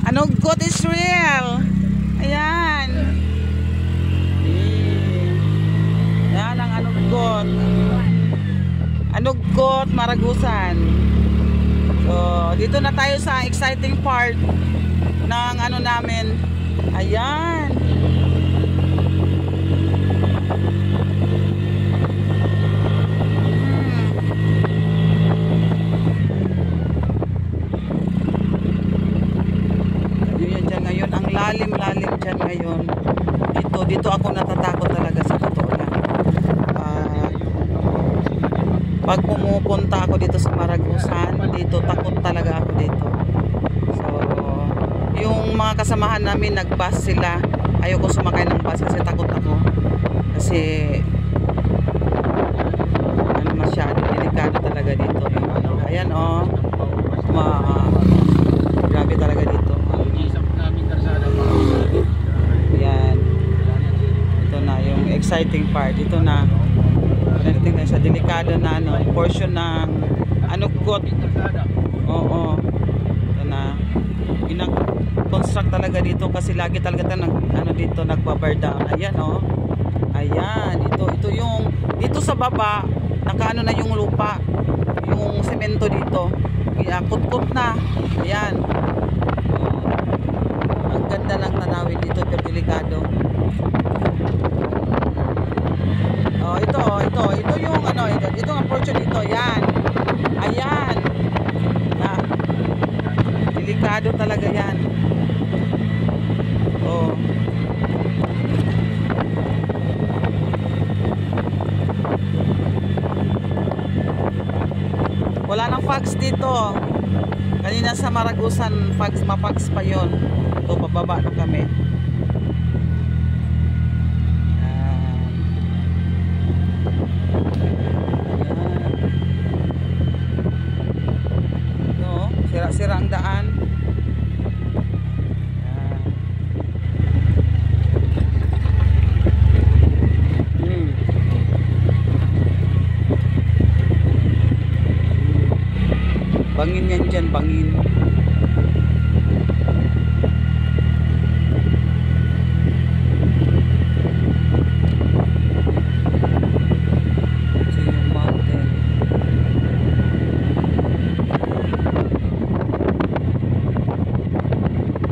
Anugot is real. Ayan. Ayan ang anugot. Anugot, Maragusan. So, dito na tayo sa exciting part ng ano namin. Ayan. Lalim-lalim dyan ngayon. Dito ako natatakot talaga sa totoo lang. Pag pumupunta ako dito sa Maragusan, dito takot talaga ako dito. So, yung mga kasamahan namin nag-bus sila. Ayoko sumakay ng bus kasi takot ako. Kasi ano masyado delikado talaga dito yung ano. Ayan oh. Grabe talaga dito. Yan. Ito na yung exciting part. Ito na. Tingnan sa delikado na ano, portion ng anugot. Oo. Ito na. Construct talaga dito kasi lagi talaga ano dito nagbabar down. Ayan oh. Ayan, ito yung dito sa baba, nakaano na yung lupa. Yung semento dito. Kut-kut na. Ayan. Ganda ng tanawin dito, pero delikado. Oh, ito yung ano, ito ang portion dito, yan. Ayan. Na. Delikado talaga yan. Oh. Wala nang fags dito. Kanina sa Maragusan, mafags pa yon. Ito, pababa na kami. Ito, sira-sira ang daan. Bangin yan dyan, bangin.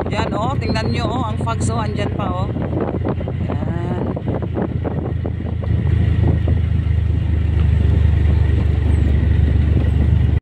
Yan oh, tingnan nyo oh, ang fags oh, andyan pa oh.